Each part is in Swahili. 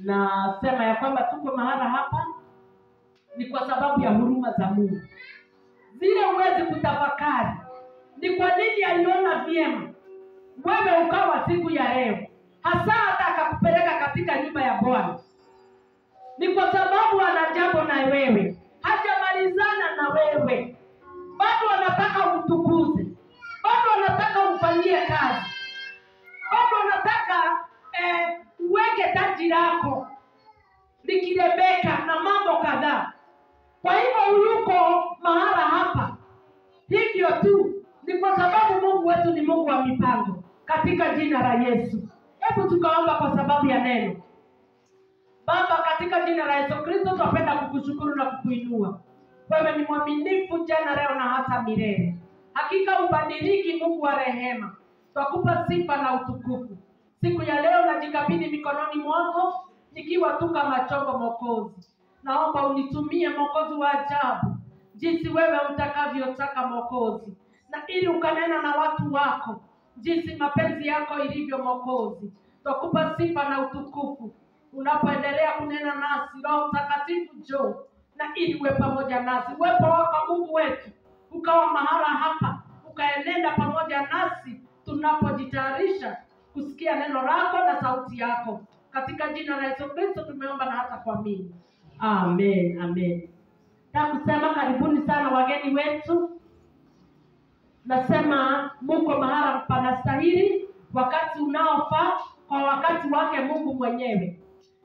Na sema ya kwamba tuko mahala hapa ni kwa sababu ya huruma za Mungu. Zile huwezi kutafakari ni kwa nini aliona vyema wewe ukawa siku ya leo, hasa hata akakupeleka katika nyumba ya Bwana. Ni kwa sababu ana jambo na wewe, hajamalizana na wewe, bado anataka umtukuze, bado anataka umfanyie kazi, bado anataka uweke taji lako likirembeka na mambo kadhaa. Kwa hivyo yuko mahala hapa hivyo tu ni kwa sababu Mungu wetu ni Mungu wa mipango, katika jina la Yesu. Hebu tukaomba kwa sababu ya neno. Baba, katika jina la Yesu Kristo tunapenda kukushukuru na kukuinua. Wewe ni mwaminifu jana, leo na hata milele. Hakika ubadiliki, Mungu wa rehema. Twakupa sifa na utukufu. Siku ya leo najikabidhi mikononi mwako nikiwa tu kama chombo, Mwokozi. Naomba unitumie, Mwokozi wa ajabu, jinsi wewe utakavyotaka, Mwokozi, na ili ukanena na watu wako jinsi mapenzi yako ilivyo, Mwokozi. Twakupa sifa na utukufu. Unapoendelea kunena nasi, Roho Mtakatifu njoo na ili uwe pamoja nasi. Uwepo wako Mungu wetu ukawa mahala hapa, ukaenenda pamoja nasi tunapojitayarisha kusikia neno lako na sauti yako. Katika jina la Yesu Kristo tumeomba na hata kuamini. Amen, amen. Na kusema karibuni sana wageni wetu. Nasema Mungu mahala panastahili, wakati unaofaa, kwa wakati wake Mungu mwenyewe.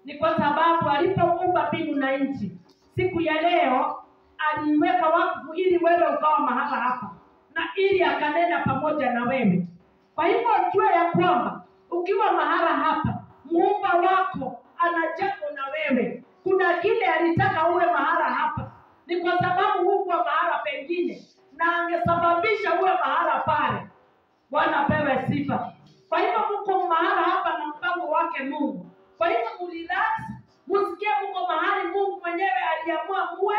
Ni kwa sababu alipoumba mbingu na nchi, siku ya leo aliweka wakfu ili wewe ukawa mahala hapa, na ili akanena pamoja na wewe. Kwa hivyo jua ya kwamba ukiwa mahala hapa, Muumba wako ana jambo na wewe. Kuna kile alitaka uwe mahala hapa, ni kwa sababu huko mahala pengine na angesababisha uwe mahala pale. Bwana apewe sifa. Kwa hivyo mko mahala hapa na mpango wake Mungu. Kwa hivyo mrelax, msikie mko mahali Mungu mwenyewe aliamua muwe,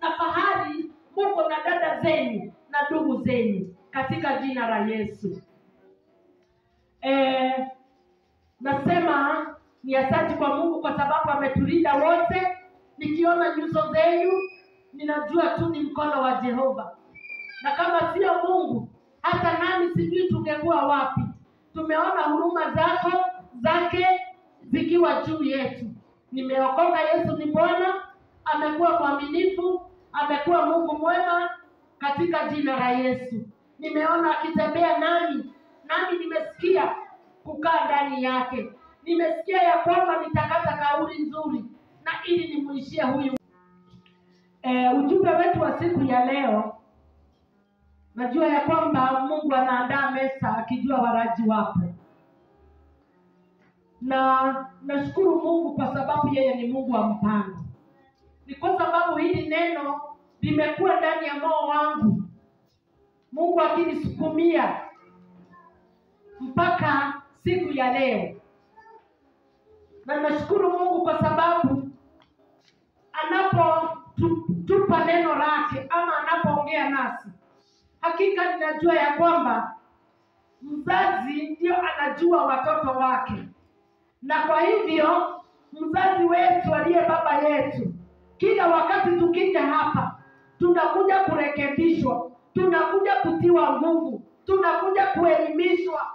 na fahari mko na dada zenu na ndugu zenu, katika jina la Yesu. Nasema ni asante kwa Mungu kwa sababu ametulinda wote. Nikiona nyuso zenu ninajua tu ni mkono wa Jehova. Na kama sio Mungu, hata nami sijui tungekuwa wapi. Tumeona huruma zake zikiwa juu yetu. Nimeokoka, Yesu ni Bwana, amekuwa mwaminifu, amekuwa Mungu mwema, katika jina la Yesu. Nimeona akitembea nami nimesikia kukaa ndani yake. Nimesikia ya kwamba nitakata kauli nzuri na ili nimuishie huyu. Ujumbe wetu wa siku ya leo, najua ya kwamba Mungu anaandaa meza akijua waraji wapo. Na nashukuru Mungu kwa sababu yeye ni Mungu wa mpango. Ni kwa sababu hili neno limekuwa ndani ya moyo wangu, Mungu akinisukumia mpaka siku ya leo. Na nashukuru Mungu kwa sababu anapotupa neno lake ama anapoongea nasi, hakika ninajua ya kwamba mzazi ndio anajua watoto wake. Na kwa hivyo mzazi wetu aliye baba yetu, kila wakati tukija hapa tunakuja kurekebishwa, tunakuja kutiwa nguvu, tunakuja kuelimishwa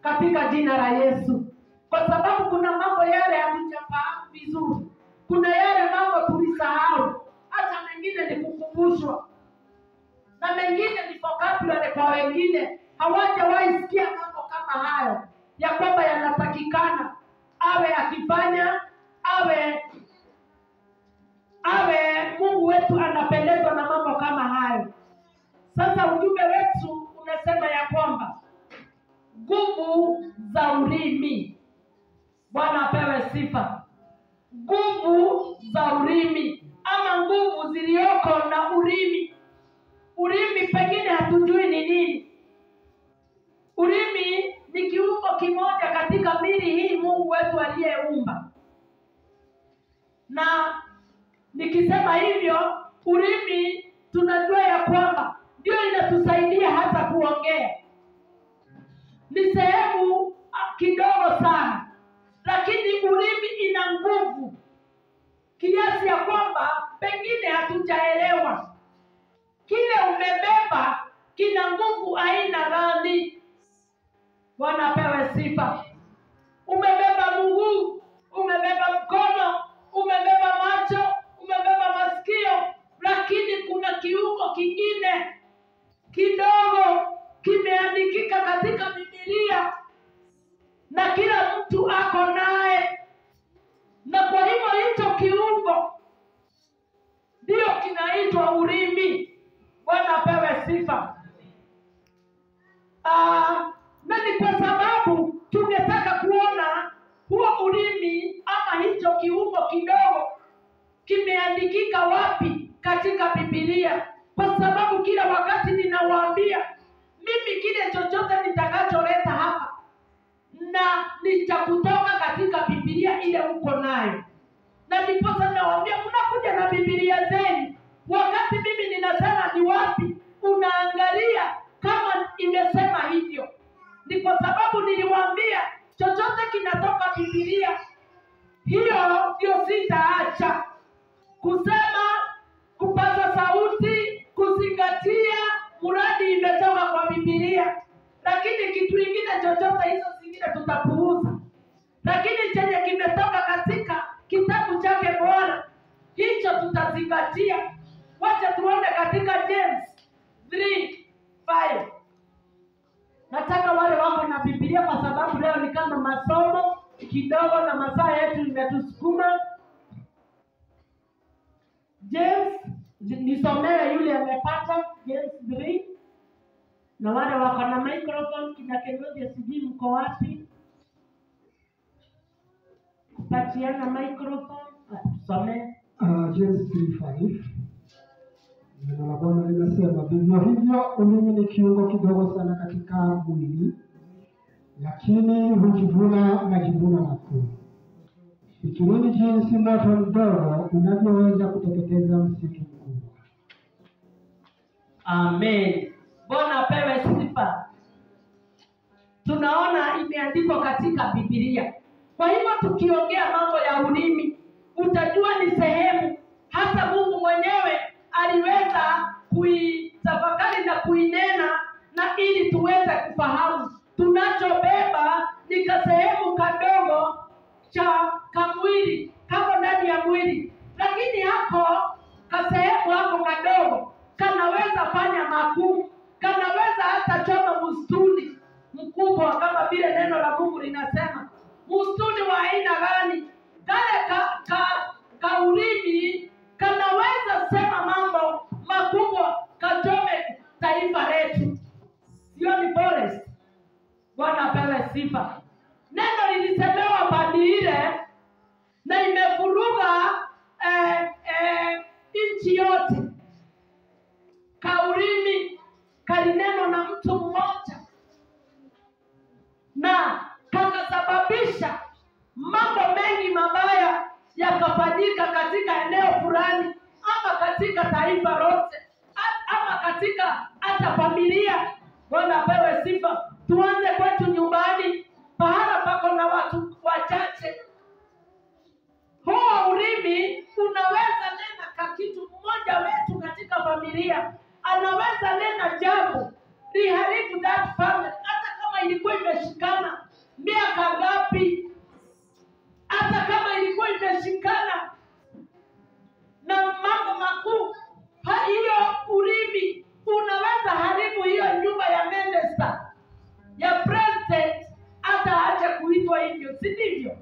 katika jina la Yesu. Kwa sababu kuna mambo yale hatujafahamu vizuri, kuna yale mambo tulisahau, hata mengine ni kukumbushwa, na mengine ni vocabulary kwa wengine hawajawahi sikia mambo kama hayo, ya kwamba yanatakikana awe akifanya, awe Mungu wetu anapendezwa na mambo kama hayo. Sasa ujumbe wetu unasema ya kwamba nguvu za ulimi. Bwana apewe sifa. Nguvu za ulimi ama nguvu zilioko na ulimi. Ulimi pengine hatujui ni nini. Ulimi ni kiungo kimoja katika miili hii Mungu wetu aliyeumba. Na nikisema hivyo, ulimi tunajua ya kwamba ndio inatusaidia hata kuongea. Ni sehemu kidogo sana, lakini ulimi ina nguvu. hujaelewa kile umebeba kina nguvu aina gani. Bwana apewe sifa. Umebeba mguu, umebeba mkono, umebeba macho, umebeba masikio, lakini kuna kiungo kingine kidogo kimeandikika katika Biblia na kila mtu ako naye, na kwa hivyo hicho kiungo ndio kinaitwa ulimi. Bwana apewe sifa. Na ni kwa sababu tungetaka kuona huo ulimi ama hicho kiungo kidogo kimeandikika wapi katika Biblia, kwa sababu kila wakati ninawaambia mimi kile chochote nitakacholeta hapa na nitakutoka katika Biblia ile uko nayo. Na ndipo nawaambia mnakuja na Biblia zenu, wakati mimi ninasema ni wapi unaangalia kama imesema hivyo. Ni kwa sababu niliwaambia chochote kinatoka Biblia, hiyo ndio sitaacha kusema, kupaza sauti, kuzingatia, mradi imetoka kwa Biblia. Lakini kitu kingine chochote, hizo zingine tutapuuza. Lakini chenye kimetoka katika kitabu chake Bwana, hicho tutazingatia. Wacha tuone katika James 3:5. Nataka wale wako na Biblia, kwa sababu leo ni kama masomo kidogo na masaa yetu imetusukuma. James, nisomee yule amepata James 3. Na wale wako na microphone, kina Kenodia sijui mko wapi? Kupatiana microphone, tusomee. James 3:5. Neno la Bwana linasema, vivyo hivyo ulimi ni kiungo kidogo sana katika mwili, lakini hujivuna majivuno makuu. Fikirini jinsi moto mdogo unavyoweza kuteketeza msitu mkubwa. Amen. Bwana apewe sifa. Tunaona imeandikwa katika Biblia. Kwa hivyo tukiongea mambo ya ulimi, utajua ni sehemu hata Mungu mwenyewe aliweza kuitafakari na kuinena, na ili tuweze kufahamu tunachobeba ni kasehemu kadogo cha kamwili kako ndani ya mwili, lakini hako kasehemu hako kadogo kanaweza fanya makuu, kanaweza hata choma msituni mkubwa, kama vile neno la Mungu linasema. Msituni wa aina gani? Kale kaulimi kanaweza sema mambo makubwa, kachome taifa letu. Sio ni forest. Bwana apewe sifa. Neno lilisemewa pande ile na imefuruga nchi yote. Kaulimi kalineno na mtu mmoja na kakasababisha mambo mengi mabaya yakafanyika katika eneo fulani, ama katika taifa lote, ama katika hata familia. Bwana apewe sifa. Tuanze kwetu nyumbani, pahala pako na watu wachache. Huo ulimi unaweza nena kitu. Mmoja wetu katika familia anaweza nena jambo liharibu that family, hata kama ilikuwa imeshikana miaka ngapi, hata kama ilikuwa imeshikana na mambo makuu. Hiyo ulimi unaweza haribu hiyo nyumba ya minister, ya president, hata aje kuitwa hivyo, si ndivyo?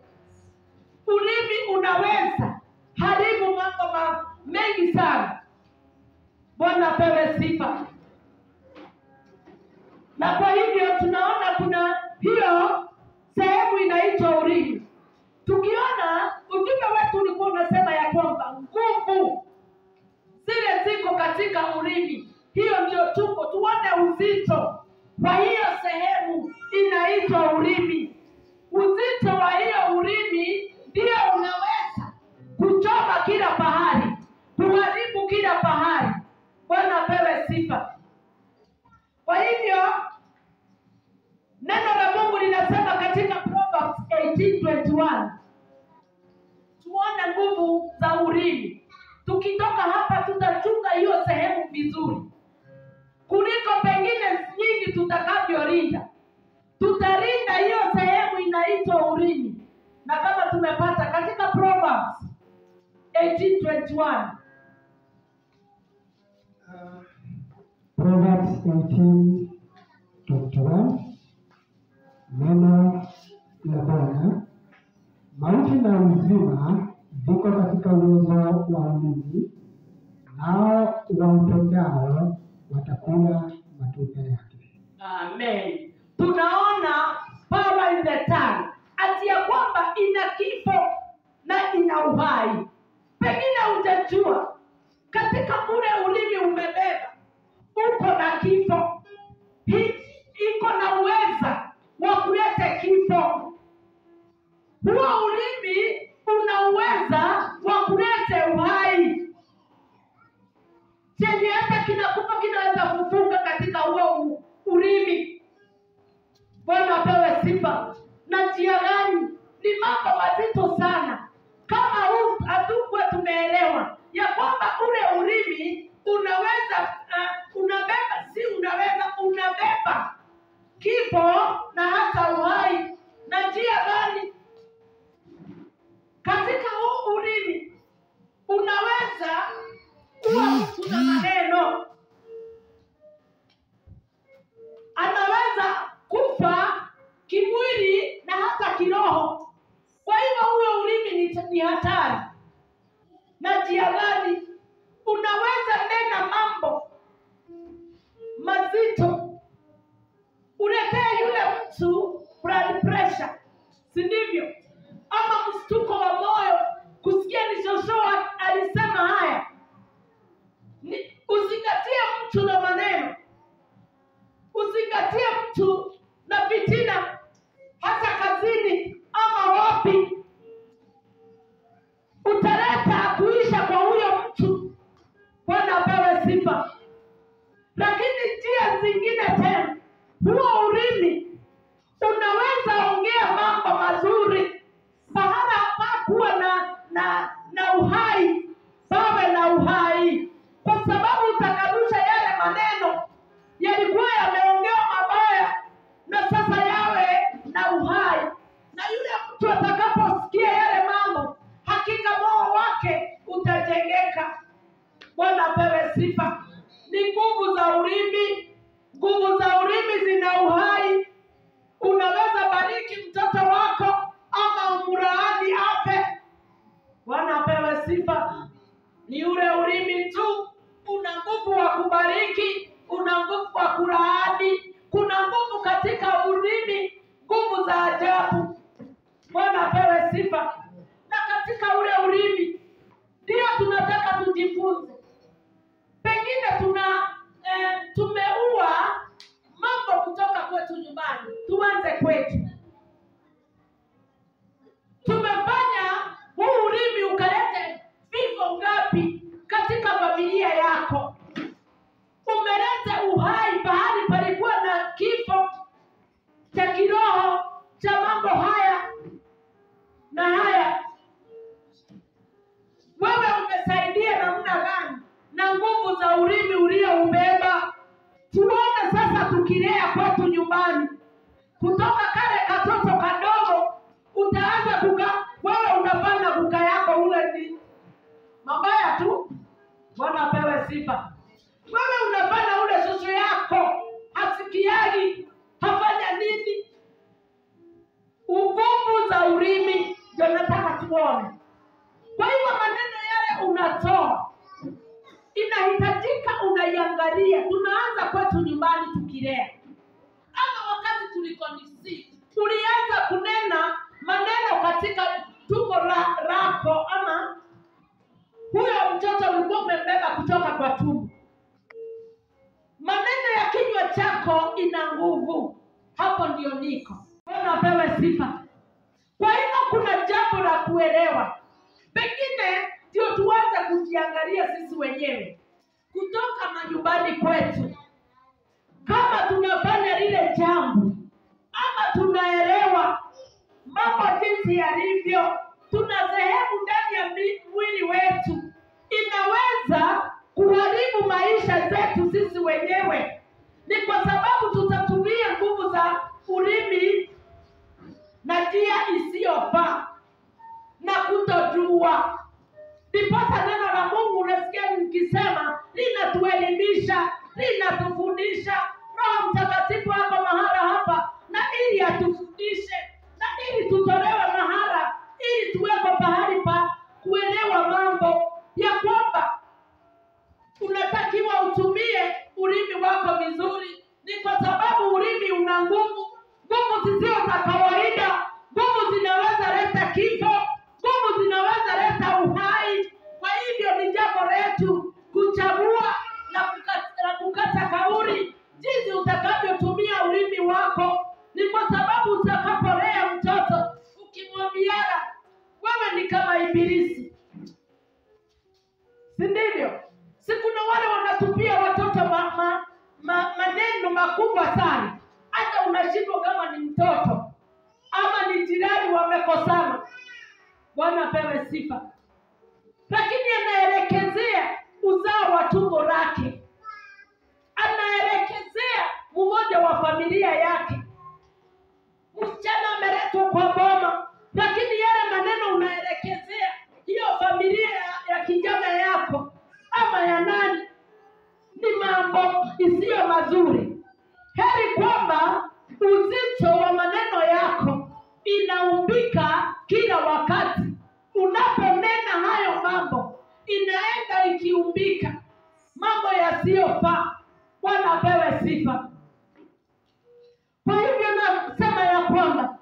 Ulimi unaweza haribu mambo mengi sana. Bwana apewe sifa. Na kwa hivyo tunaona kuna hiyo sehemu inaitwa ulimi. Tukiona ujumbe wetu ulikuwa unasema ya kwamba nguvu zile ziko katika ulimi. Hiyo ndio tuone uzito wa hiyo sehemu inaitwa ulimi. Uzito wa hiyo ulimi ndio unaweza kuchoma kila pahali, kuharibu kila pahali. Bwana apewe sifa. Kwa hivyo neno la Mungu linasema katika Proverbs 18:21, tuone nguvu za ulimi. tukitoka hapa tutachunga hiyo sehemu vizuri kuliko pengine nyingi tutakavyolinda. Tutalinda hiyo sehemu inaitwa ulimi. Na kama tumepata katika Proverbs 18:21, Proverbs 18:21, neno la Bwana: mauti na uzima viko katika uwezo wa ulimi, nao waupendao watakula matunda yake. Amen. Tunaona power in the tongue, ati ya kwamba ina kifo na ina uhai. Pengine utajua katika ule ulimi umebeba, uko na kifo, iko na uweza wa kuleta kifo. Huo ulimi una uweza wa kuleta uhai, chenye hata kinakufa kinaweza kufunga katika huo ulimi. Bwana apewe sifa. Na njia gani? Ni mambo mazito sana. Kama hatukuwa tumeelewa ya kwamba ule ulimi unaweza unabeba kifo na hata uhai. Na njia gani? Katika huu ulimi unaweza kuna maneno, anaweza kufa kimwili na hata kiroho. Kwa hivyo huyo ulimi ni hatari. Na njia gani? Unaweza nena mambo mazito, uletee yule mtu blood pressure, si ndivyo? Ama mshtuko wa moyo, kusikia ni Joshua alisema haya. Usingatie mtu na maneno, usingatie mtu na fitina, hata kazini ama wapi. Utaleta kuisha kwa huyo mtu. Bwana apewe sifa. Lakini njia zingine tena, huo ulimi unaweza ongea mambo mazuri, baada hapakuwa na uhai, pawe na uhai, kwa sababu utakanusha yale maneno yalikuwa yameongewa mabaya, na sasa yawe na uhai. Na yule mtu atakaposikia yale mambo, hakika moyo wake utajengeka. Bwana apewe sifa. Ni nguvu za ulimi. Nguvu za ulimi zina uhai. Unaweza bariki mtoto wako ama umlaani afe. Bwana apewe sifa. Ni ule ulimi tu una nguvu wa kubariki, una nguvu wa kulaani. Kuna nguvu katika ulimi, nguvu za ajabu. Bwana apewe sifa. Na katika ule ulimi ndio tunataka tujifunze. Pengine tumeua mambo kutoka kwetu nyumbani. Tuanze kwetu. Tumefanya huu ulimi ukalete vifo ngapi katika familia yako? Umeleta uhai pahali palikuwa na kifo cha kiroho cha mambo haya na haya. Wewe umesaidia namna gani na nguvu za ulimi ulioubeba? Tuone sasa tukilea kwetu nyumbani, kutoka kale katoto kadogo utaanza wewe unafanya kuka yako ule ni mabaya tu. Bwana apewe sifa. Wewe unafanya ule shosho yako hasikiagi, hafanya nini? Nguvu za ulimi ndio nataka tuone. Kwa hivyo maneno yale unatoa, inahitajika unaiangalia. Tunaanza kwetu nyumbani tukilea. Ama wakati tulikonisi, ulianza kunena maneno katika tumbo lako, ama huyo mtoto ulikuwa umebeba kutoka kwa tumbo. Maneno ya kinywa chako ina nguvu. Hapo ndio niko. Bwana apewe sifa. Kwa hivyo kuna jambo la kuelewa. Pengine ndio tuanze kujiangalia sisi wenyewe kutoka manyumbani kwetu, kama tunafanya lile jambo ama tunaelewa mambo jinsi yalivyo. Tuna sehemu ndani ya mwili wetu ina Ndiposa neno la Mungu unasikia nikisema linatuelimisha, linatufundisha. Roho Mtakatifu wako mahara hapa na ili atufundishe, na ili tutolewe mahara, ili tuweko pahali pa kuelewa mambo ya kwamba unatakiwa utumie ulimi wako vizuri. Ni kwa sababu ulimi una nguvu zisizo za kawaida. Nguvu zinaweza leta kifo, nguvu zinaweza leta uhai. Kwa hivyo ni jambo letu kuchagua na kukata kauli jinsi utakavyotumia ulimi wako. Ni kwa sababu utakapolea mtoto ukimwambiana wewe ni kama ibilisi, si ndivyo? Si kuna wale wanatupia watoto maneno makubwa sana, hata unashindwa kama ni mtoto ama ni jirani wamekosana. Bwana apewe sifa. Lakini anaelekezea uzao wa tumbo lake, anaelekezea mmoja wa familia yake. Msichana ameletwa kwa boma, lakini yale maneno unaelekezea hiyo familia ya kijana yako ama ya nani ni mambo isiyo mazuri. Heri kwamba uzito wa maneno yako inaumbika kila wakati. Unaponena hayo mambo, inaenda ikiumbika mambo yasiyofaa. Bwana apewe sifa. Kwa hivyo nasema ya kwamba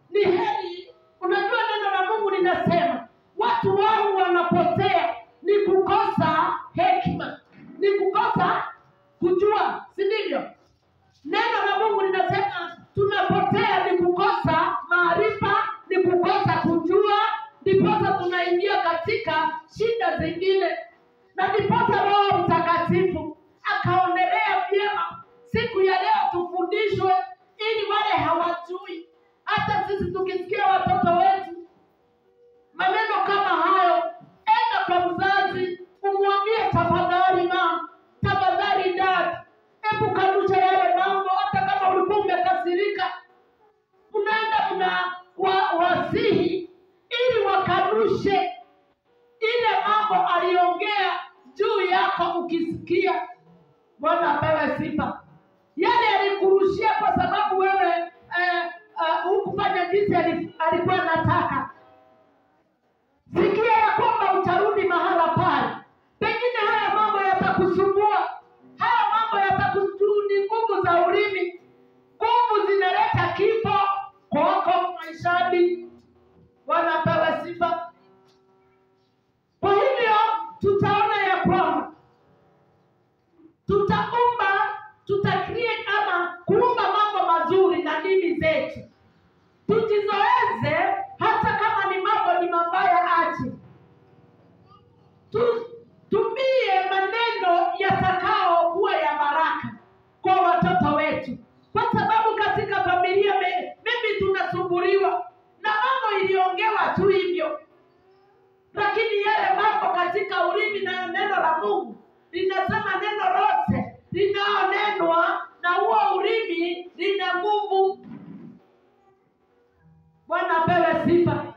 ni heri, unajua neno la Mungu linasema watu wangu wanapotea ni kukosa hekima, ni kukosa kujua, si ndivyo? Neno la Mungu linasema tunapotea ni kukosa maarifa, ni kukosa kujua. Ndiposa tunaingia katika shida zingine, na ndiposa Roho Mtakatifu akaonelea vyema siku ya leo tufundishwe, ili wale hawajui, hata sisi tukisikia watoto wetu maneno kama hayo, enda kwa mzazi umwambie, tafadhali mama, tafadhali dad, hebu kanusha yale mambo. Hata kama ulikuwa umekasirika, unaenda wasihi ili wakanushe ile mambo aliongea juu yako ukisikia. Bwana apewe sifa. Yale alikurushia kwa sababu wewe hukufanya jinsi alikuwa anataka. Sikia ya kwamba utarudi mahala pale. Pengine haya mambo yatakusumbua, haya mambo yatakusudi. Nguvu za ulimi, nguvu zinaleta kifo kwako maishani. Bwana apewe sifa. Kwa hivyo tutaona ya kwamba tutacreate ama kuumba mambo mazuri na ndimi zetu. Tujizoeze hata kama ni mambo ni mabaya aje. Tumie maneno yatakao kuwa ya baraka kwa watoto wetu. Kwa sababu katika familia mimi tunasumbuliwa na mambo iliongewa tu hivyo. Lakini yale mambo katika ulimi na neno la Mungu linasema neno lote linaonenwa na huo ulimi lina nguvu. Bwana apewe sifa.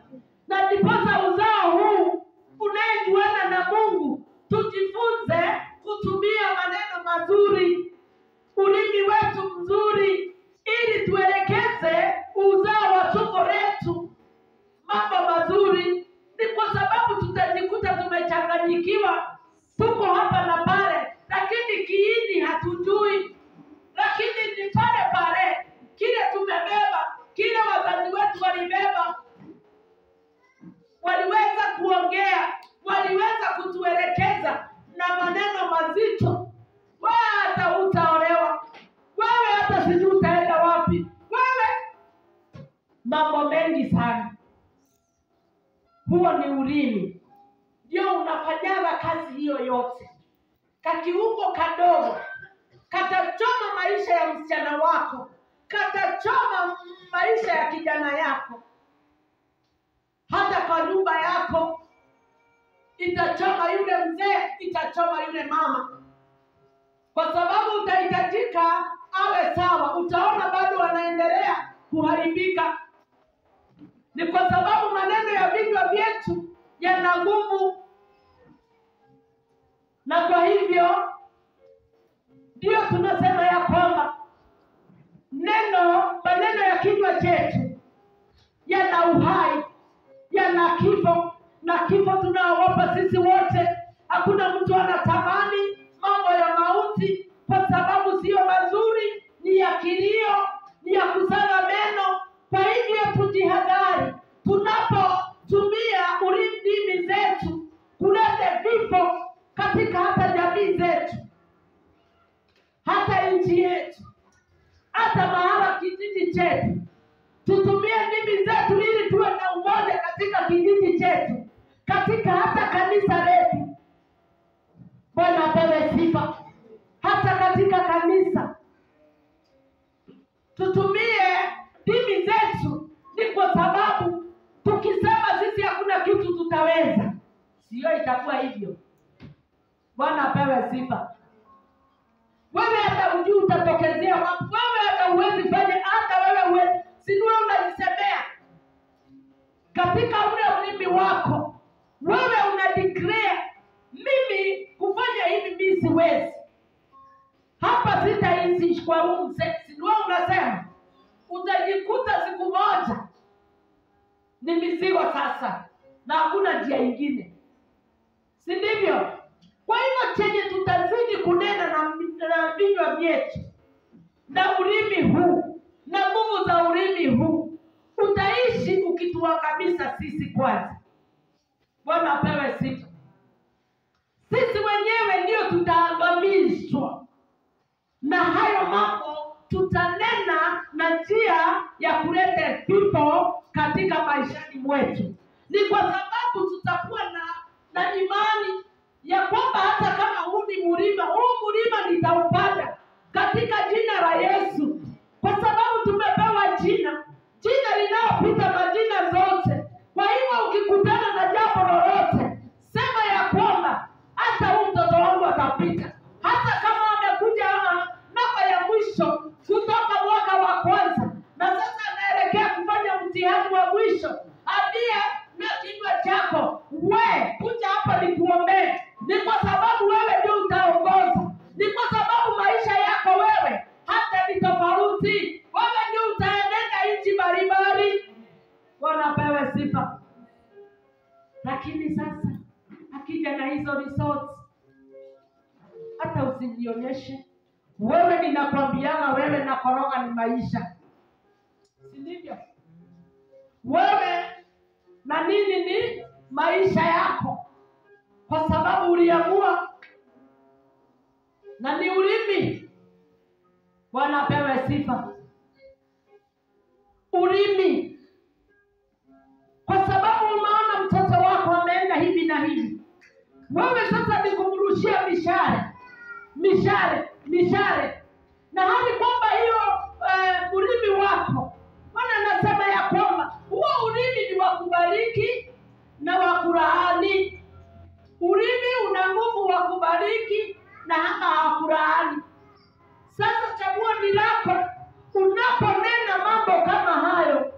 Na ndiposa uzao huu unayejuana na Mungu tujifunze kutumia maneno mazuri, ulimi wetu mzuri, ili tuelekeze uzao wa tumbo letu mambo mazuri. Ni kwa sababu tutajikuta tumechanganyikiwa, tuko hapa na pale, lakini kiini hatujui. Lakini ni pale pale kile tumebeba, kile wazazi wetu walibeba, waliweza kuongea, waliweza kutuelekeza na maneno mazito. Wewe hata utaolewa, wewe hata sijui utaenda wapi, wewe mambo mengi sana. Huo ni ulimi, ndio unafanyaga kazi hiyo yote. Kakiungo kadogo katachoma maisha ya msichana wako, katachoma maisha ya kijana yako, hata kwa nyumba yako itachoma yule mzee, itachoma yule mama. Kwa sababu utahitajika awe sawa, utaona bado wanaendelea kuharibika. Ni kwa sababu maneno ya vinywa vyetu yana nguvu. Na kwa hivyo ndio tunasema ya kwamba maneno ya kinywa chetu yana uhai, yana kifo, na kifo tunaogopa sisi wote. Hakuna mtu anatamani mambo ya mauti, kwa sababu sio mazuri, ni ya kilio, ni ya kusaga meno. Kwa hivyo tujihadhari tunapotumia ulimi zetu kuleta vifo katika hata jamii zetu, hata nchi yetu, hata mahala kijiji chetu. Tutumie ndimi zetu ili tuwe na umoja katika kijiji chetu, katika hata kanisa letu. Bwana apewe sifa. Hata katika kanisa tutumie ndimi zetu, ni kwa sababu tukisema sisi hakuna kitu tutaweza, sio itakuwa hivyo. Bwana apewe sifa. Wewe hata ujui utatokezea wapi. Wewe hata uwezi fanya, hata wewe uwezi. Si wewe unajisemea katika ule ulimi wako. Wewe una declare, mimi kufanya hivi mimi siwezi. Hapa sitaishi kwa huu mzee. Si wewe unasema. Utajikuta siku moja ni mizigo sasa, na hakuna njia nyingine. Si ndivyo? Kwa hivyo chenye tutazidi kunena na vinywa vyetu na ulimi huu na nguvu za ulimi huu, utaishi ukituangamiza sisi kwanza. Bwana apewe sifa. Sisi wenyewe ndio tutaangamizwa na hayo mambo. Tutanena na njia ya kuleta vifo katika maishani mwetu. Ni kwa sababu tutakuwa na imani ya kwamba hata kama huu mlima nitaupanda katika jina la Yesu, kwa sababu tumepewa jina linalopita majina zote. Kwa hivyo ukikutana na jambo lolote, sema ya kwamba hata huyu mtoto wangu atapita, hata kama amekuja namba ya mwisho kutoka mwaka wa kwanza na sasa anaelekea kufanya mtihani wa mwisho. Ambia na kinywa chako, we kuja hapa nikuombee. Ni kwa sababu wewe ndio utaongoza. Ni kwa sababu maisha yako wewe hata ni tofauti. Wewe ndio utaenenda nchi mbalimbali. Bwana apewe sifa. Lakini sasa akija na hizo results, hata usijionyeshe. Wewe ninakwambiana, wewe na koroga ni maisha. Si ndivyo? Wewe na nini ni maisha yako, kwa sababu uliamua, na ni ulimi. Bwana apewe sifa. Ulimi, kwa sababu umeona mtoto wako ameenda hivi na hivi, wewe sasa ni kumrushia mishare, na hadi kwamba hiyo ulimi wako, Bwana anasema ya kwamba huo ulimi ni wa kubariki na wa kulaani. Ulimi una nguvu wa kubariki na hata wa kulaani. Sasa chaguo ni lako. Unaponena mambo kama hayo,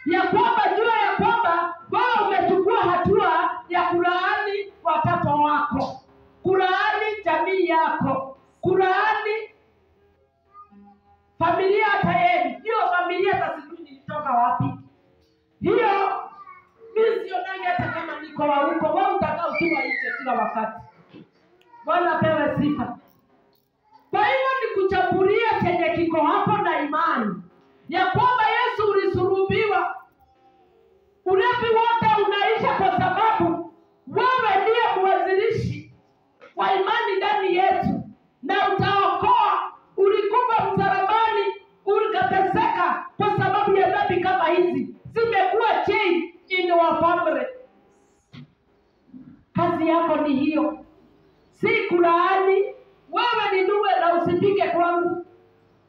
ya kwamba jua ya kwamba wewe umechukua hatua ya kulaani watoto wako, kulaani jamii yako, kulaani familia hata yenu. Hiyo familia tasijui nilitoka wapi. Hiyo mimi sionangi hata kama niko wa huko. Wewe utakaa ukiwa nje kila wakati. Bwana apewe sifa. Kwa hivyo ni kuchagulia chenye kiko hapo na imani ya kwamba Yesu ulisulubiwa. Ulevi wote unaisha kwa sababu wewe ndiye mwanzilishi wa imani ndani yetu, na utaokoa. Ulikufa msalabani, ulikateseka kwa sababu ya dhambi kama hizi. Zimekuwa chain in our family. Kazi yako ni hiyo, si kulaani. Wewe ni ndugu na usipige kwangu.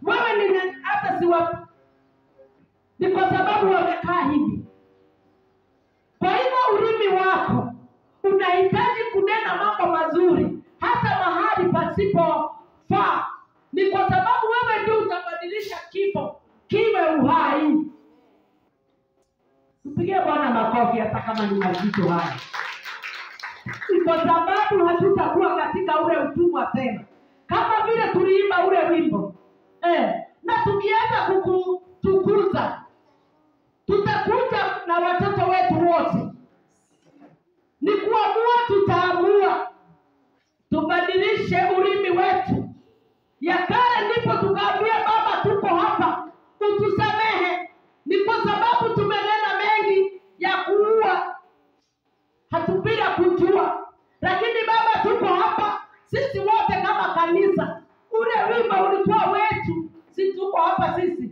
Wewe ni hata siwa, ni kwa sababu wamekaa hivi. Kwa hivyo ulimi wako unahitaji kunena mambo mazuri hata mahali pasipofaa. Ni kwa sababu wewe ndio utabadilisha kifo kiwe uhai. Mpigie Bwana makofi hata kama ni mazito haya. Ni kwa sababu hatutakuwa katika ule utumwa tena, kama vile tuliimba ule wimbo na tukianza kukutukuza, tutakuja na watoto wetu wote. Ni kuamua, tutaamua tubadilishe ulimi wetu ya kale, ndipo tukaambia Baba, tuko hapa, utusamehe. Ni kwa sababu tumenena mengi ya kuua, hatupira kujua, lakini Baba, tuko hapa sisi wote kama kanisa. Ule wimbo ulikuwa wetu, sisi tuko hapa sisi,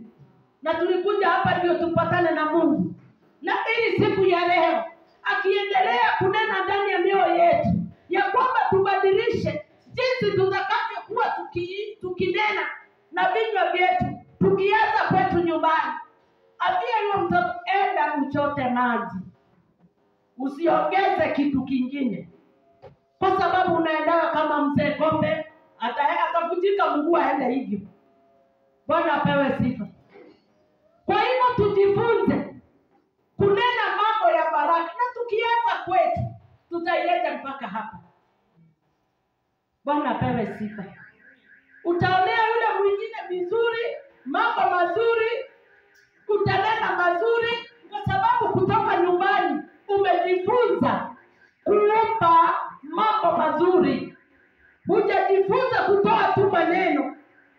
na tulikuja hapa ndio tupatane na Mungu. Na ili siku ya leo akiendelea kunena ndani ya mioyo yetu ya kwamba tubadilishe jinsi tutakavyokuwa tukinena na vinywa vyetu, tukianza kwetu nyumbani. Ambia yule mtoto, enda uchote maji, usiongeze kitu kingine, kwa sababu unaenda kama mzee kombe, atavunjika mguu aende hivyo. Bwana apewe sifa. Kwa hivyo tujifunze kunena mambo ya baraka, na tukianza kwetu tutaileta mpaka hapa. Bwana apewe sifa. Utaonea yule mwingine vizuri, mambo mazuri, utanena mazuri, kwa sababu kutoka nyumbani umejifunza kuomba mambo mazuri. Hujajifunza kutoa tu maneno,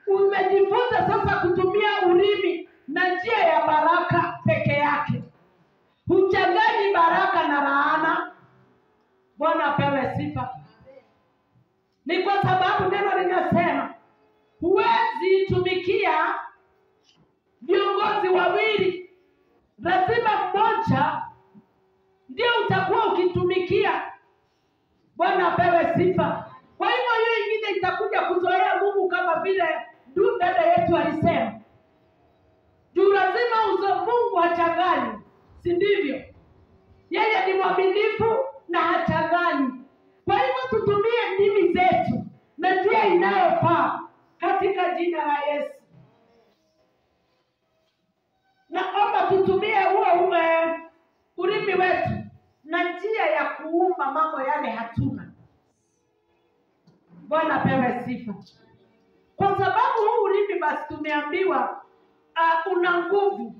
umejifunza sasa kutumia ulimi na njia ya baraka peke yake. Huchanganyi baraka na laana. Bwana apewe sifa. Ni kwa sababu neno linasema huwezi tumikia viongozi wawili, lazima mmoja ndio utakuwa ukitumikia. Bwana apewe sifa. Kwa hivyo hiyo ingine itakuja kuzoea Mungu, kama vile dada yetu alisema. Juu lazima Mungu hachangani, si ndivyo? Yeye ni mwaminifu na hachangani. Kwa hivyo tutumie ndimi zetu na njia inayofaa katika jina la Yesu. Naomba tutumie huo ulimi wetu na njia ya kuumba mambo yale hatuna. Bwana apewe sifa. Kwa sababu huu ulimi basi tumeambiwa una nguvu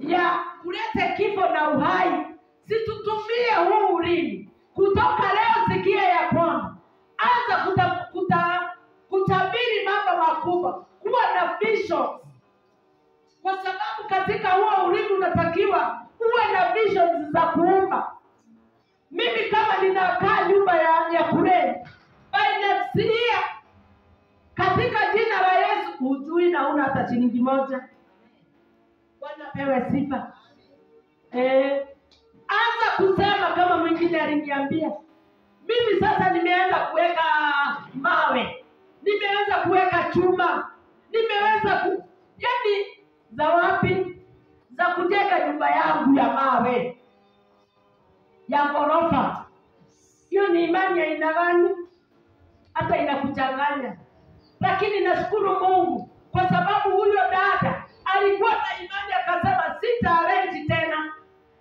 ya kuleta kifo na uhai. Situtumie huu ulimi. Kutoka leo sikia ya kwamba anza kutabiri mambo makubwa, kuwa na visions, kwa sababu katika huo ulimi unatakiwa uwe na visions za kuumba. Mimi kama ninakaa nyumba ya kuleni by next year, katika jina la Yesu, hujui na una hata shilingi moja. Bwana pewe sifa. Anza kusema kama mwingine aliniambia. Mimi sasa nimeanza kuweka mawe, nimeanza kuweka chuma, nimeanza yaani za wapi? Za kujenga nyumba yangu ya mawe, ya ghorofa. Hiyo ni imani ya aina gani? Hata inakuchanganya. Lakini nashukuru Mungu kwa sababu huyo dada alikuwa na imani, akasema sitaarrange tena.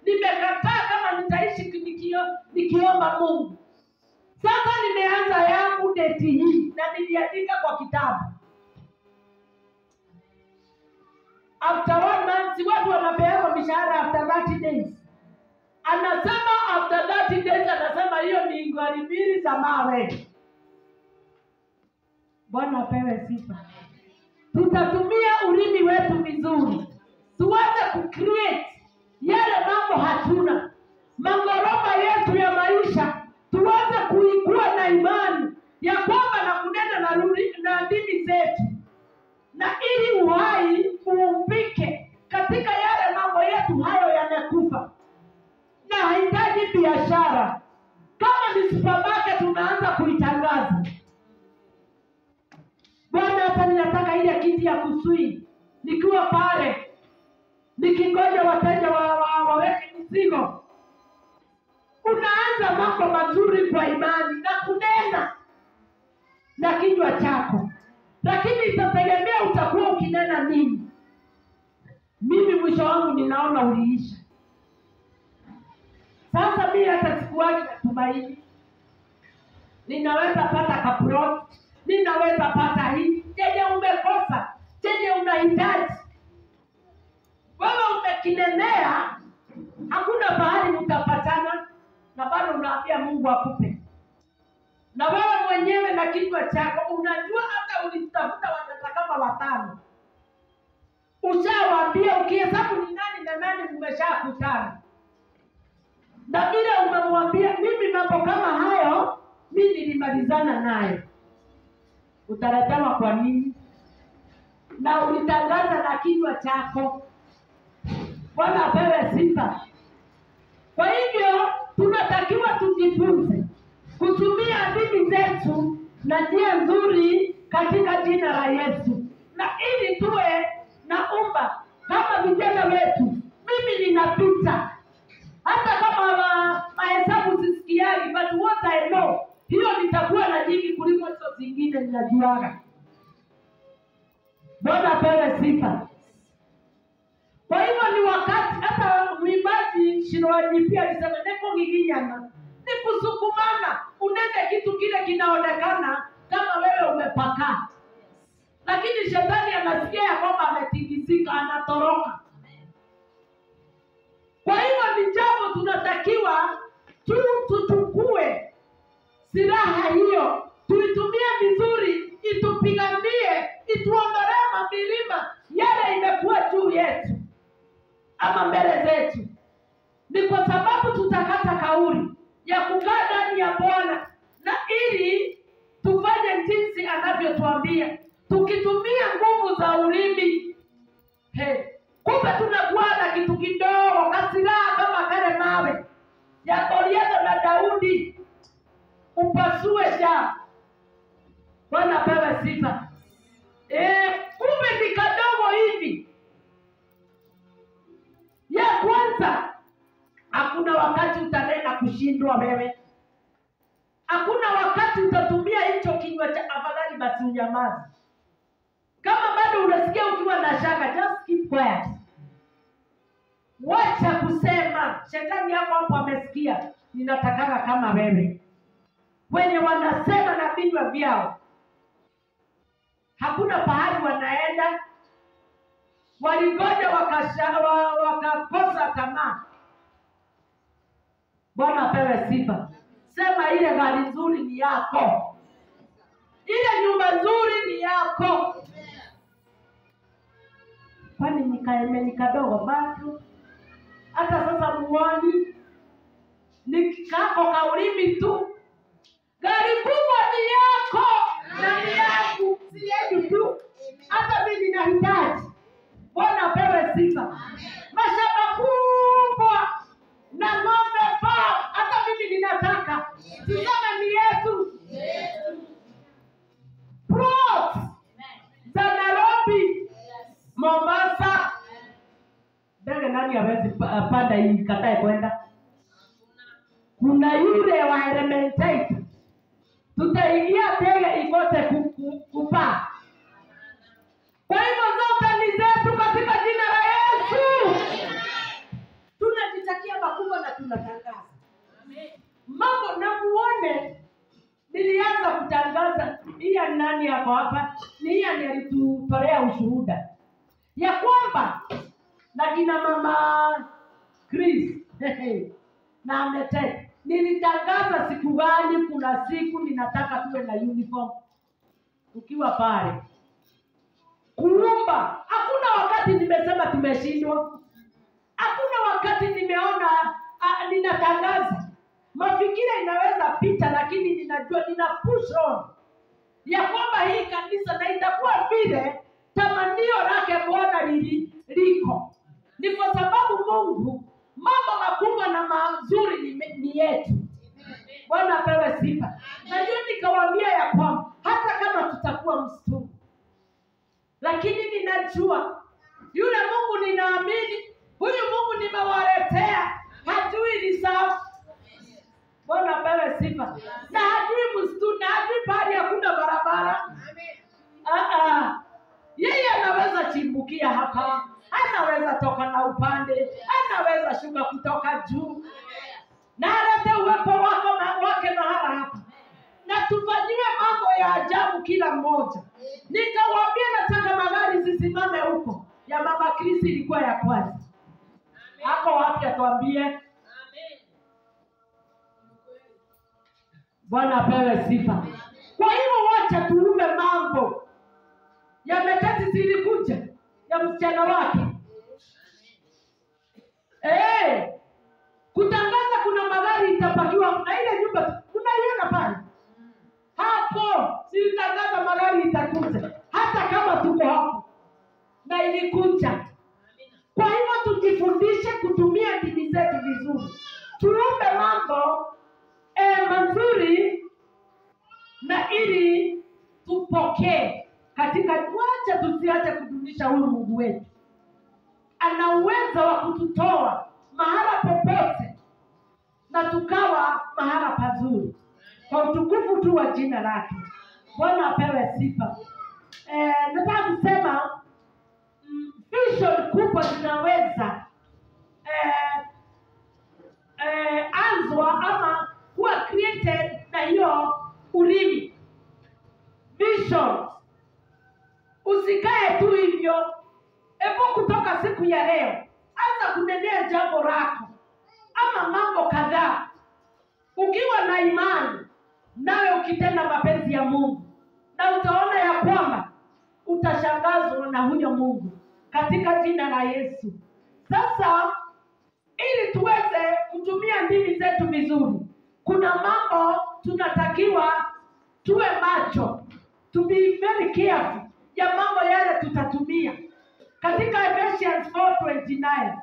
Nimekataa kama nitaishi nikiomba Mungu. Sasa nimeanza yangu date hii na niliandika kwa kitabu. After 1 month watu wanapewa mishahara after 30 days. Anasema after 30 days, anasema hiyo ni ngwari mbili za mawe. Bwana apewe sifa. Tutatumia ulimi wetu vizuri, tuanze kucreate yale mambo hatuna. Magorofa yetu ya maisha tuanze kuikuwa na imani ya kwamba na kunena na ndimi zetu, na ili uhai uumbike katika yale mambo yetu hayo yamekufa. Na hahitaji biashara. Kama ni supermarket tunaanza kuitangaza. Bwana, hata ninataka ile kiti ya kusui, nikiwa pale nikingoja wateja waweke mizigo. Unaanza mambo mazuri kwa imani na kunena na kinywa chako, lakini itategemea utakuwa ukinena nini. Mimi mwisho wangu ninaona uliisha. Sasa mimi hata sikuwahi na tumaini. Ninaweza pata kaplot, ninaweza pata hii. Chenye umekosa, chenye unahitaji. Wewe umekinenea, hakuna bahari mtapatana, na bado unaambia Mungu akupe. Na wewe mwenyewe na kichwa chako unajua hata ulitafuta watoto kama 5. Ushawaambia ukihesabu ni nani na nani mmeshakutana. Na vile umemwambia mimi mambo kama hayo mimi nilimalizana nayo. Utaletewa kwa nini? Na ulitangaza na kichwa chako. Bwana apewe sifa. Kwa hivyo tunatakiwa tujifunze kutumia dini zetu na njia nzuri katika jina la Yesu. Na ili tuwe na umba kama vijana wetu. Mimi ninapita. Hata kama mahesabu sisikiagi, but what I know, hiyo nitakuwa na nyingi kuliko hizo zingine ninajuaga. Bwana apewe sifa. Kwa hivyo ni wakati hata mwimbaji Shinoaji pia alisema neko giginyana. Ni kusukumana, unende kitu kile kinaonekana kama wewe umepaka. Lakini shetani anasikia ya kwamba ametingizika, anatoroka. Kwa hivyo ni jambo tunatakiwa tuchukue silaha hiyo, tuitumie vizuri, itupiganie, ituondolee milima yale imekuwa juu yetu ama mbele zetu. Ni kwa sababu tutakata kauli ya kukaa ndani ya Bwana, na ili tufanye jinsi anavyotuambia, tukitumia nguvu za ulimi. Kumbe tunakuwa na kitu kidogo kasilaha kama kale mawe ya Goliathi na Daudi, upasue ja. Bwana apewe sifa. Kumbe ni kadogo hivi. Ya kwanza, hakuna wakati utanena kushindwa wewe. Hakuna wakati utatumia hicho kinywa cha afadhali basi unyamaze. Kama bado unasikia ukiwa na shaka, just keep quiet. Wacha kusema. Shetani yako hapo amesikia. Ninatakana kama wewe. Wenye wanasema na vinywa vyao, hakuna pahali wanaenda. Waligoja wakakosa tamaa. Bwana apewe sifa. Sema ile gari nzuri ni yako. Ile nyumba nzuri ni yako. Kwani nikaeme kadogo bado? Hata sasa muoni ni kako kaulimi tu. Gari kubwa ni yako na ni yangu, si yetu tu. Hata mimi ninahitaji. Bwana apewe sifa. Mashamba kubwa na ng'ombe farm, hata mimi ninataka. Tuseme ni yetu. Plots za Nairobi, Mombasa. Ndege nani hawezi panda hii katae kwenda? Kuna yule wa Elementate. Tutaingia ndege ikose kupaa. Kwa hivyo zote ni zetu katika jina la Yesu. Tunajitakia makubwa na tunatangaza. Mambo na muone, nilianza kutangaza. Iya nani yako hapa? Ni iya alitutolea ushuhuda ya kwamba na kina mama Chris na Amete, nilitangaza siku gani, kuna siku ninataka tuwe na uniform. Ukiwa pale kuumba, hakuna wakati nimesema tumeshindwa. Hakuna wakati nimeona ninatangaza. Mafikira inaweza pita, lakini ninajua nina push on ya kwamba hii kanisa na itakuwa vile tamanio lake Bwana liko. Ni kwa sababu Mungu mambo makubwa na mazuri ni yetu. Bwana apewe sifa. Najua nikawaambia ya kwamba hata kama tutakuwa msituni, lakini ninajua yule Mungu ninaamini, huyu Mungu nimewaletea, hajui ni sawa. Bwana apewe sifa. Na hajui msituni, hajui pahali hakuna barabara. Yeye anaweza chimbukia hapa, anaweza toka na upande, anaweza shuka kutoka juu. kila mmoja. Nikawaambia nataka magari zisimame huko. Ya mama Krisi ilikuwa ya kwanza. Hapo wapi atuambie? Bwana apewe sifa. Kwa hiyo wacha tuume mambo ya Mekati zilikuja ya msichana wake. Kutangaza kuna magari itapakiwa na ile nyumba unaiona pale. Hapo silitangaza magari itakuja hata kama tuko hapo. Na ilikuja. Kwa hivyo tujifundishe kutumia dini zetu vizuri. Tuombe mambo mazuri na ili tupokee katika wacha tusiache kudunisha huyu Mungu wetu. Ana uwezo wa kututoa mahala popote na tukawa mahala pazuri. Kwa utukufu tu wa jina lake. Bwana apewe sifa. Nataka kusema vision kubwa zinaweza anzwa ama kuwa created na hiyo ulimi. Vision. Usikae tu hivyo. Hebu kutoka siku ya leo anza kunenea jambo lako ama mambo kadhaa ukiwa na imani, nawe ukitenda mapenzi ya Mungu, na utaona ya kwamba utashangazwa na huyo Mungu katika jina la Yesu. Sasa ili tuweze kutumia ndimi zetu vizuri, kuna mambo tunatakiwa tuwe macho, to be very careful ya mambo yale tutatumia. Katika Ephesians 4:29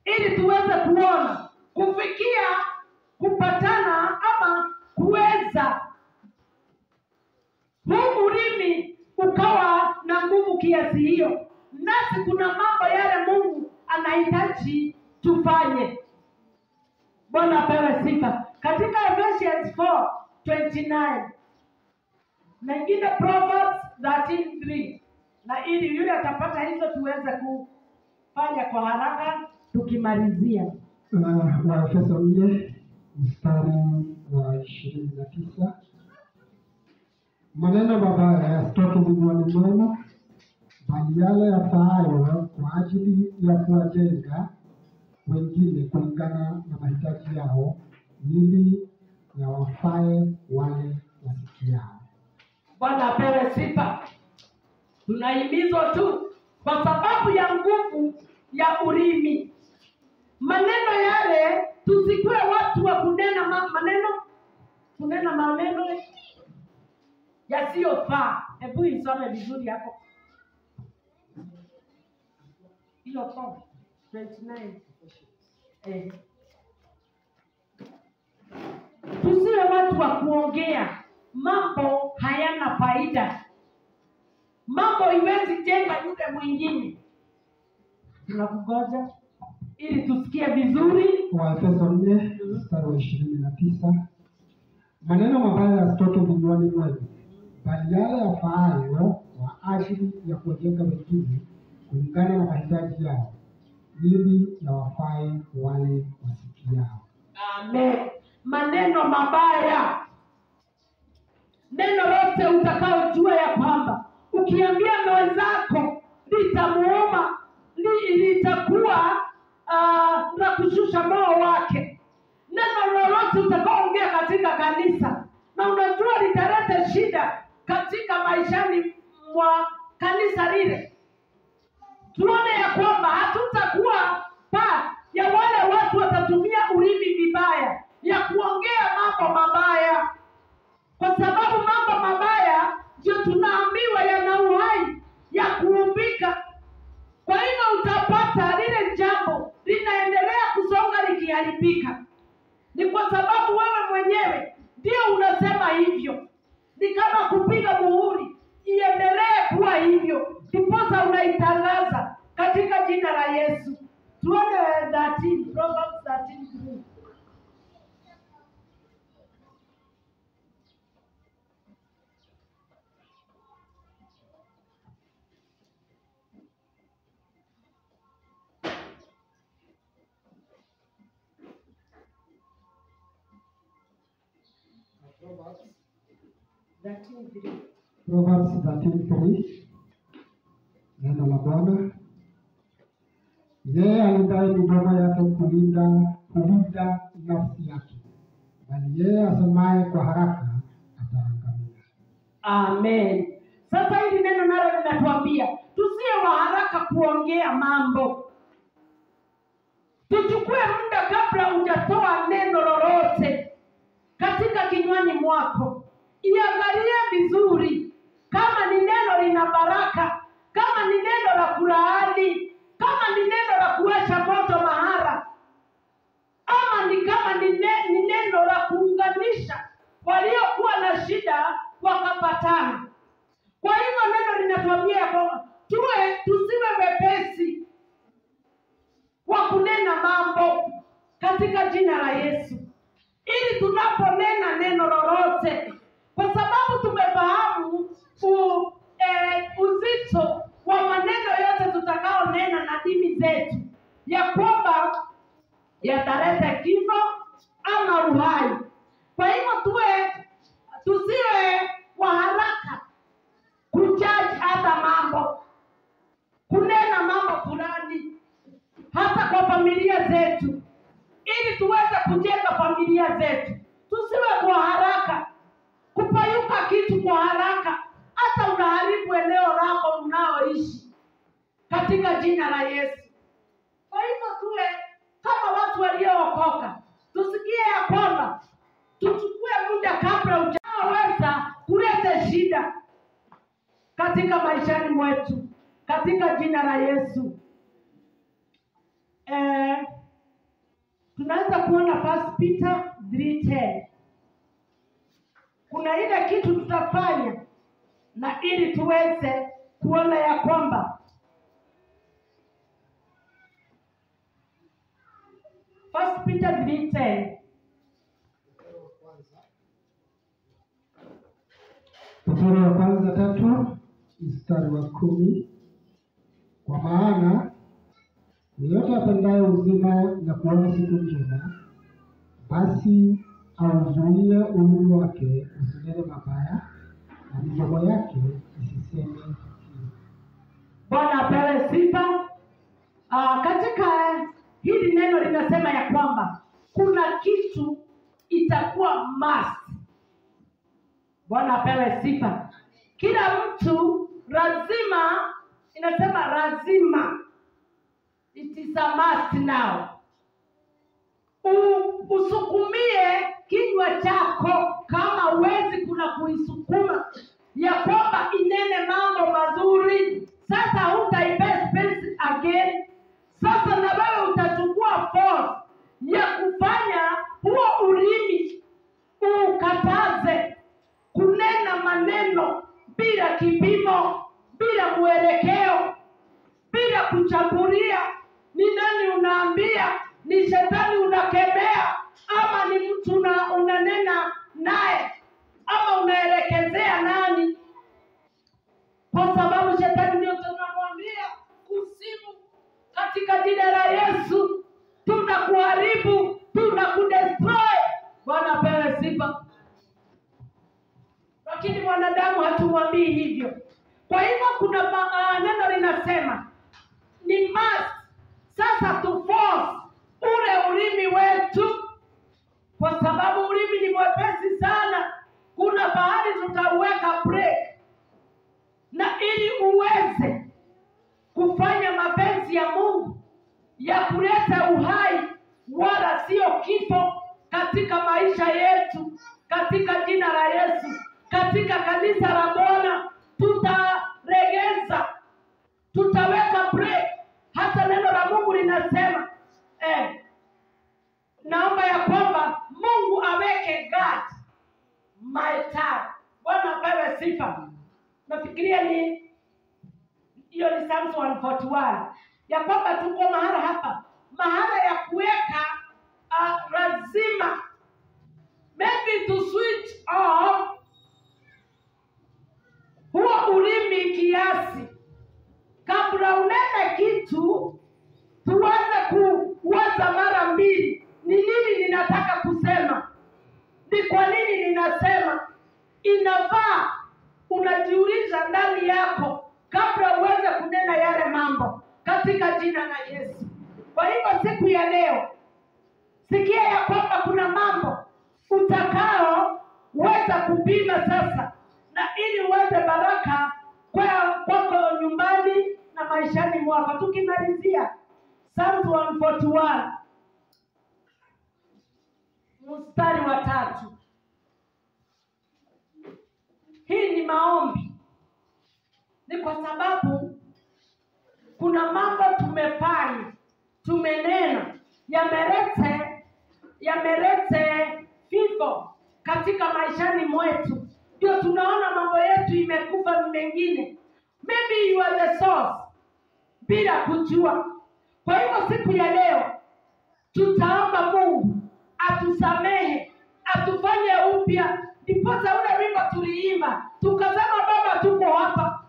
ili tuweze kuona, kufikia, kupatana ama kuweza huu ulimi ukawa na nguvu kiasi hiyo, nasi kuna mambo yale Mungu anahitaji tufanye. Bwana apewe sifa. Katika Ephesians 4:29 na ingine Proverbs 13:3, na ili yule atapata hizo tuweze kufanya kwa haraka tukimalizia. Waefeso 4 mstari wa 29, maneno mabaya yasitoke vinywani mwenu, bali yale yafaayo kwa ajili ya kuwajenga wengine kulingana na mahitaji yao, ili yawafae wale wasikiao. Bwana apewe sifa. Tunahimizwa tu kwa sababu ya nguvu ya ulimi. Maneno yale tusikuwe watu wa kunena maneno yasiyofaa. Hebu isome vizuri hapo. Hiyo 4:29. Tusiwe watu wa kuongea mambo hayana faida. Mambo iwezi jenga yule mwingine. Tunakugoja ili tusikie vizuri. Waefeso 4 mstari wa 29, maneno mabaya yasitoke vinywani mwenu, bali yale yafaayo kwa ajili ya kuwajenga wengine kulingana na mahitaji yao, ili yawafae wale wasikiao. Amen. Maneno mabaya, neno lote utakaojua ya kwamba ukiambia mwenzako litamuuma, litakuwa na kushusha moyo wake. Neno lolote utakaoongea katika kanisa na unajua litaleta shida katika maishani mwa kanisa lile, tuone ya kwamba hatutakuwa ya wale watu watatumia ulimi vibaya ya kuongea mambo mabaya, kwa sababu mambo mabaya ndio tunaambiwa yana uhai ya kuumbika. Kwa hivyo utapata lile jambo linaendelea kusonga likiharibika, ni kwa sababu wewe mwenyewe ndio unasema hivyo. Ni kama kupiga muhuri iendelee kuwa hivyo, ndiposa unaitangaza katika jina la Yesu. Tuone 13, Proverbs 13:3. Proverbs 13:3. Neno la Bwana. Yeye alindaye midomo yake kulinda nafsi yake, bali yeye asemaye kwa haraka ataangamia. Amen. Sasa hili neno nalo linatuambia tusiwe wa haraka kuongea mambo. Tuchukue muda kabla hujatoa neno lolote katika kinywani mwako. Iangalie vizuri kama ni neno lina baraka, kama ni neno la kulaani, kama ni neno la kuwasha moto mahara, ama ni kama ni neno la kuunganisha waliokuwa na shida wakapatana. Kwa hivyo neno linatuambia kwamba tusiwe wepesi wa kunena mambo katika jina la Yesu, ili tunaponena neno lolote, kwa sababu tumefahamu uzito wa maneno yote tutakaonena na dimi zetu, ya kwamba yataleta kifo ama uhai. Kwa hivyo tusiwe wa haraka kujaji hata mambo, kunena mambo fulani hata kwa familia zetu, ili tuweze kujenga familia zetu. Tusiwe kwa haraka kupayuka kitu kwa haraka, hata unaharibu eneo lako unaoishi katika jina la Yesu. Kwa hivyo tuwe kama watu waliookoka, tusikie ya kwamba tuchukue muda kabla hujaweza kuleta shida katika maishani mwetu katika jina la Yesu. Tunaanza kuona 1 Peter 3:10. Kuna ile kitu tutafanya na ili tuweze kuona ya kwamba 1 Peter 3:10. Petro wa kwanza 3 mstari wa 10. Kwa maana yeyote apendaye uzima na kuona siku njema, basi auzuie ulimi wake usinene mabaya, na midomo yake isiseme hila. Bwana apewe sifa. Katika hili neno linasema ya kwamba kuna kitu itakuwa must. Bwana apewe sifa. Kila mtu lazima, inasema lazima, it is a must now. Usukumie kinywa chako, kama uwezi kuna kuisukuma ya kwamba inene mambo mazuri. Sasa hutaipea space again. Sasa na wewe utachukua force ya kufanya huo ulimi ukataze kunena maneno bila kipimo, bila mwelekeo, bila kuchambulia ni nani unaambia, ni shetani unakemea, ama ni mtu unanena naye, ama unaelekezea nani? Kwa sababu shetani ndio tunamwambia kusimu katika jina la Yesu, tunakuharibu, tunakudestroy. Bwana apewe sifa. Lakini mwanadamu hatumwambii hivyo. Kwa hivyo kuna neno linasema ni must sasa to force ule ulimi wetu, kwa sababu ulimi ni mwepesi sana. Kuna bahari tutauweka break, na ili uweze kufanya mapenzi ya Mungu ya kuleta uhai wala sio kifo katika maisha yetu, katika jina la Yesu, katika kanisa la Bwana tutaregeza, tutaweka break. Hata neno la Mungu linasema naomba ya kwamba Mungu aweke guard my tongue. Bwana apewe sifa. Nafikiria ni hiyo ni Psalms 141, ya kwamba tuko mahala hapa, mahala ya kuweka lazima maybe to switch off huo ulimi kiasi kabla unene kitu, tuanze kuwaza mara mbili, ni nini ninataka kusema, ni kwa nini ninasema, in inafaa unajiuliza ndani yako kabla uweze kunena yale mambo katika jina la Yesu. Kwa hivyo siku ya leo, sikia ya kwamba kuna mambo utakao weza kupima sasa, na ili uweze baraka kwako nyumbani na maishani mwako. Tukimalizia Psalms 141 mstari wa 3. Hii ni maombi. Ni kwa sababu kuna mambo tumefanya, tumenena, yamelete vifo katika maishani mwetu. Ndio tunaona mambo yetu imekufa mengine. Maybe you are the source bila kujua. Kwa hivyo siku ya leo tutaomba Mungu atusamehe, atufanye upya. Ndiposa ule wimbo tuliimba tukasema, Baba tuko hapa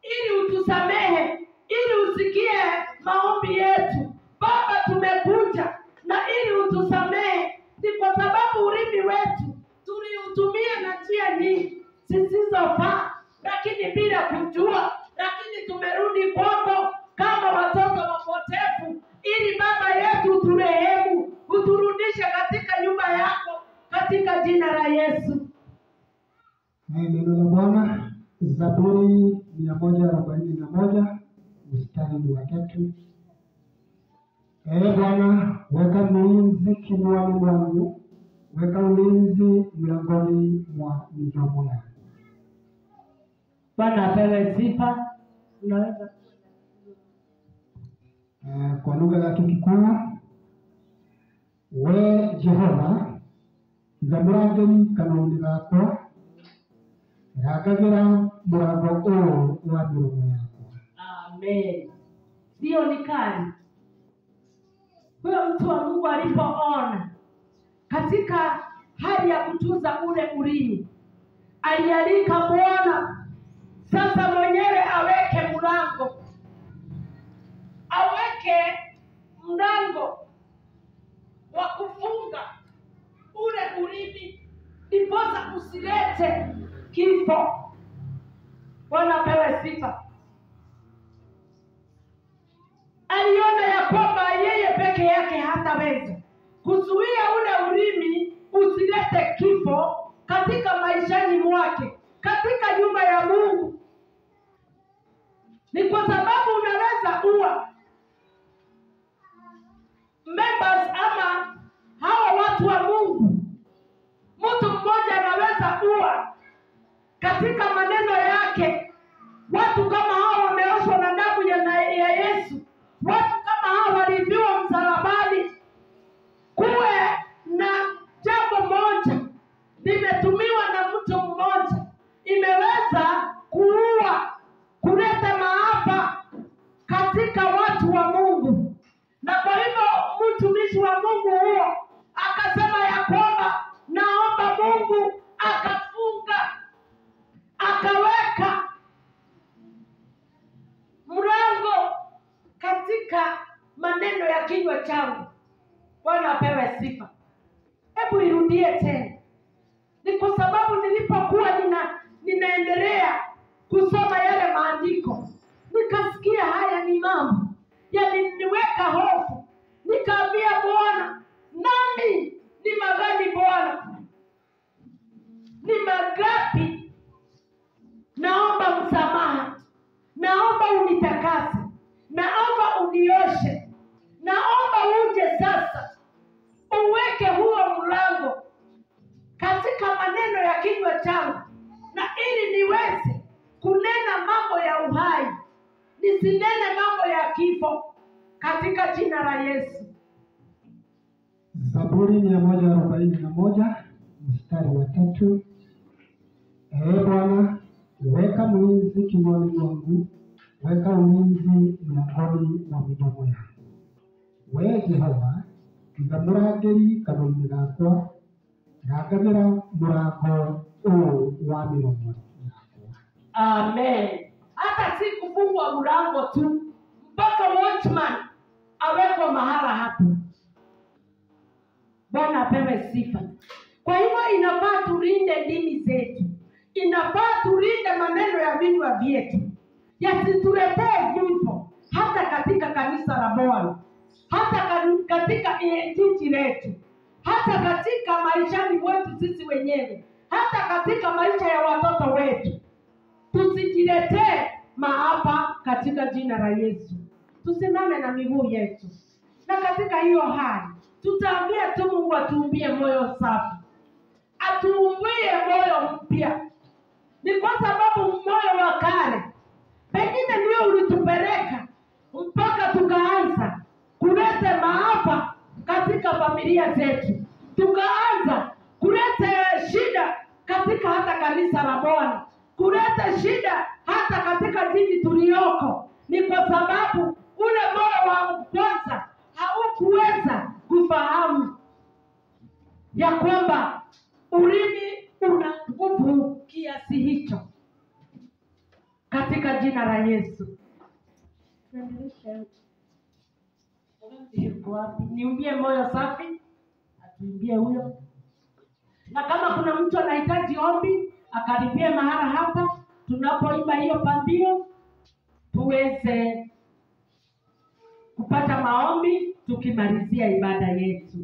ili utusamehe, ili usikie maombi yetu. Baba tumekuja na ili utusamehe. Ni kwa sababu ulimi wetu tuliutumia na njia nyingi zisizofaa, lakini bila kujua. Lakini tumerudi kwako kama watoto wapotevu, ili Baba yetu uturehemu, uturudishe katika nyumba yako katika jina la Yesu. Neno la Bwana, Zaburi 141 mstari wa 3. Ee Bwana, weka ulinzi kinywani mwangu, weka ulinzi mlangoni mwa midomo yangu. Bwana apewe sifa. Unaweza kwa lugha ya Kikikuyu, we Jehova zamurangeni kanuni gakwa, ragagira murango ũũ wa midomo yako. Amen. Sio ni kali. Huyo mtu wa Mungu alipoona katika hali ya kutunza ule ulimi, alialika Bwana sasa mwenyewe aweke mlango wa kufunga ule ulimi, ndiposa usilete kifo. Bwana apewe sifa. Aliona ya kwamba yeye peke yake hataweza kuzuia ule ulimi usilete kifo katika maishani mwake, katika nyumba ya Mungu. Ni kwa sababu unaweza kuwa members ama hawa watu wa Mungu. Mtu mmoja anaweza kuwa katika maneno yake, watu kama hao wameoshwa na damu ya Yesu, watu kama hao walifiwa msalabani. Kuwe na jambo moja limetumiwa na mtu mmoja, imeweza kuua, kuleta maafa katika watu wa Mungu. Na kwa hivyo mtumishi wa Mungu huo akasema ya kwamba naomba Mungu, akafunga, akaweka mlango katika maneno ya kinywa changu. Bwana apewe sifa. Hebu irudie tena. Ni kwa sababu nilipokuwa ninaendelea kusoma yale maandiko, nikasikia haya ni mambo yaliniweka hofu. Nikaambia Bwana, nami ni magani Bwana? Ni magapi? Naomba msamaha, naomba unitakase, naomba unioshe, naomba uje sasa uweke huo mlango katika maneno ya kinywa changu, na ili niweze kunena mambo ya uhai, nisinene mambo ya kifo katika jina la Yesu. Zaburi 141 mstari wa 3. Ee Bwana, weka mlinzi kinywani mwangu, weka ulinzi mlangoni mwa midomo yangu. We Jehova, ngamurangeri kanuni gakwa, ragagira murango ũũ wa midomo yakwa. Amen. Hata si kufungwa mlango tu, mpaka watchman awekwa mahala hapo. Bwana apewe sifa. Kwa hivyo inafaa tulinde ndimi zetu. inafaa tulinde maneno ya vinywa vyetu yasituletee vifo, hata katika kanisa la Bwana, hata katika jiji letu, hata katika maishani mwetu sisi wenyewe, hata katika maisha ya watoto wetu. Tusijiletee maafa katika jina la Yesu. Tusimame na miguu yetu, na katika hiyo hali tutaambia tu Mungu atuumbie moyo safi, atuumbie moyo mpya. Ni kwa sababu moyo wa kale pengine ndio ulitupeleka mpaka tukaanza kuleta maafa katika familia zetu, tukaanza kuleta shida katika hata kanisa la Bwana, kuleta shida hata katika jiji tulioko. Ni kwa sababu ule moyo wa kwanza haukuweza kufahamu ya kwamba ulimi una nguvu kiasi hicho. Katika jina la Yesu. Niumbie moyo safi, atuimbie huyo. Na kama kuna mtu anahitaji ombi, akaribie mahala hapa tunapoimba hiyo pambio, tuweze kupata maombi tukimalizia ibada yetu.